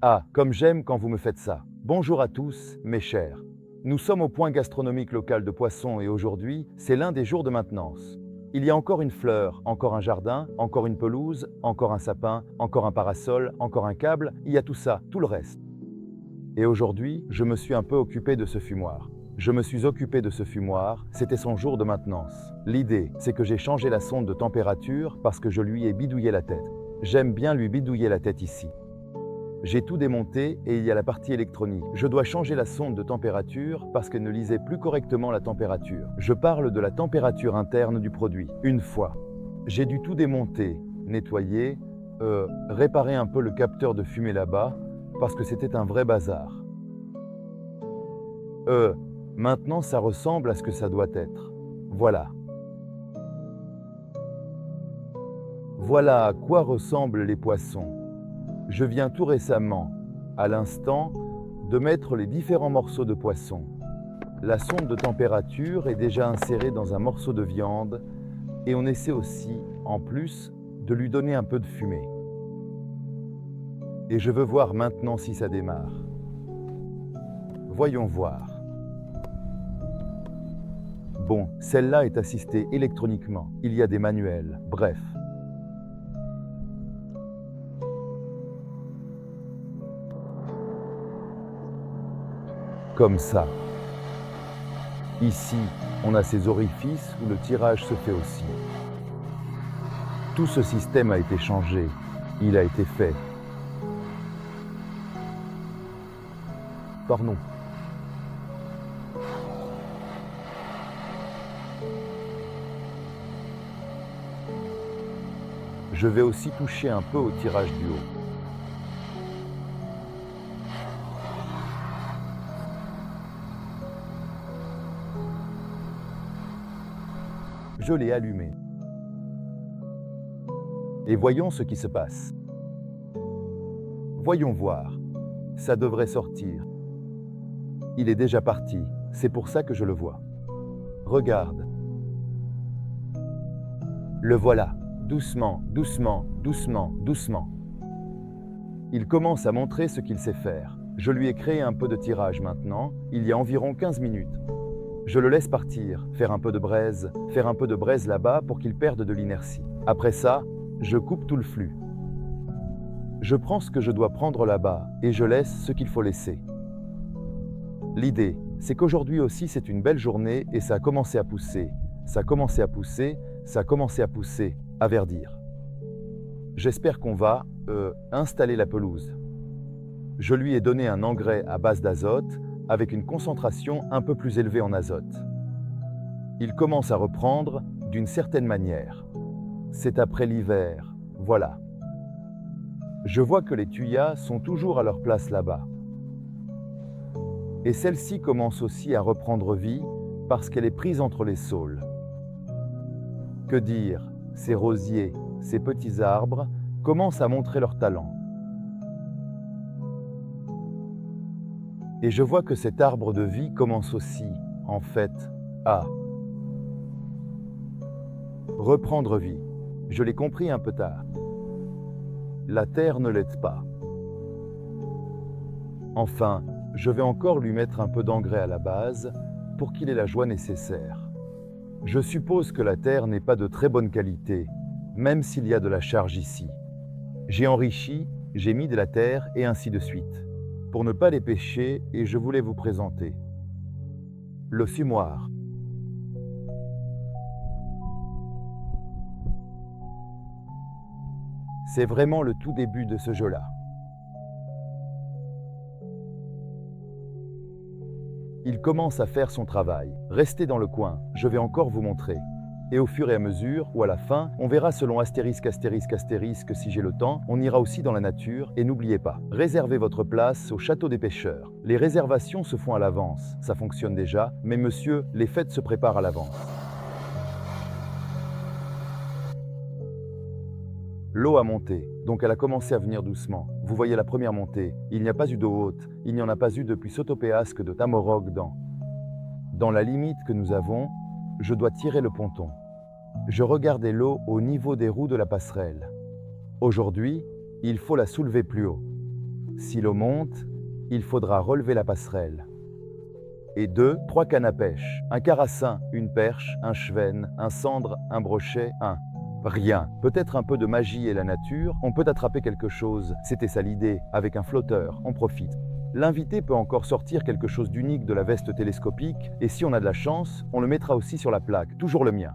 Ah, comme j'aime quand vous me faites ça. Bonjour à tous, mes chers. Nous sommes au point gastronomique local de Poisson et aujourd'hui, c'est l'un des jours de maintenance. Il y a encore une fleur, encore un jardin, encore une pelouse, encore un sapin, encore un parasol, encore un câble, il y a tout ça, tout le reste. Et aujourd'hui, je me suis un peu occupé de ce fumoir. Je me suis occupé de ce fumoir, c'était son jour de maintenance. L'idée, c'est que j'ai changé la sonde de température parce que je lui ai bidouillé la tête. J'aime bien lui bidouiller la tête ici. J'ai tout démonté et il y a la partie électronique. Je dois changer la sonde de température parce qu'elle ne lisait plus correctement la température. Je parle de la température interne du produit. Une fois, j'ai dû tout démonter, nettoyer, réparer un peu le capteur de fumée là-bas parce que c'était un vrai bazar. Maintenant ça ressemble à ce que ça doit être. Voilà. Voilà à quoi ressemblent les poissons. Je viens tout récemment, à l'instant, de mettre les différents morceaux de poisson. La sonde de température est déjà insérée dans un morceau de viande et on essaie aussi, en plus, de lui donner un peu de fumée. Et je veux voir maintenant si ça démarre. Voyons voir. Bon, celle-là est assistée électroniquement. Il y a des manuels, bref. Comme ça. Ici, on a ces orifices où le tirage se fait aussi. Tout ce système a été changé. Il a été fait. Pardon. Je vais aussi toucher un peu au tirage du haut. Je l'ai allumé. Et voyons ce qui se passe. Voyons voir. Ça devrait sortir. Il est déjà parti. C'est pour ça que je le vois. Regarde. Le voilà. Doucement, doucement, doucement, doucement. Il commence à montrer ce qu'il sait faire. Je lui ai créé un peu de tirage maintenant, il y a environ 15 minutes. Je le laisse partir, faire un peu de braise là-bas pour qu'il perde de l'inertie. Après ça, je coupe tout le flux. Je prends ce que je dois prendre là-bas et je laisse ce qu'il faut laisser. L'idée, c'est qu'aujourd'hui aussi c'est une belle journée et ça a commencé à pousser. Ça a commencé à pousser, ça a commencé à pousser, à verdir. J'espère qu'on va installer la pelouse. Je lui ai donné un engrais à base d'azote avec une concentration un peu plus élevée en azote. Il commence à reprendre d'une certaine manière. C'est après l'hiver, voilà. Je vois que les tuyas sont toujours à leur place là-bas. Et celle-ci commence aussi à reprendre vie parce qu'elle est prise entre les saules. Que dire, ces rosiers, ces petits arbres commencent à montrer leur talent. Et je vois que cet arbre de vie commence aussi, en fait, à reprendre vie. Je l'ai compris un peu tard. La terre ne l'aide pas. Enfin, je vais encore lui mettre un peu d'engrais à la base pour qu'il ait la joie nécessaire. Je suppose que la terre n'est pas de très bonne qualité, même s'il y a de la charge ici. J'ai enrichi, j'ai mis de la terre et ainsi de suite. Pour ne pas les pêcher, et je voulais vous présenter le fumoir. C'est vraiment le tout début de ce jeu-là. Il commence à faire son travail. Restez dans le coin, je vais encore vous montrer. Et au fur et à mesure, ou à la fin, on verra selon astérisque, astérisque, astérisque, si j'ai le temps, on ira aussi dans la nature, et n'oubliez pas, réservez votre place au château des pêcheurs. Les réservations se font à l'avance, ça fonctionne déjà, mais monsieur, les fêtes se préparent à l'avance. L'eau a monté, donc elle a commencé à venir doucement. Vous voyez la première montée, il n'y a pas eu d'eau haute, il n'y en a pas eu depuis Sotopéasque de Tamorog dans la limite que nous avons, je dois tirer le ponton. Je regardais l'eau au niveau des roues de la passerelle. Aujourd'hui, il faut la soulever plus haut. Si l'eau monte, il faudra relever la passerelle. Et 2, 3 cannes à pêche, un carassin, une perche, un chevenne, un cendre, un brochet, un... Rien. Peut-être un peu de magie et la nature, on peut attraper quelque chose. C'était ça l'idée, avec un flotteur, on profite. L'invité peut encore sortir quelque chose d'unique de la veste télescopique, et si on a de la chance, on le mettra aussi sur la plaque, toujours le mien.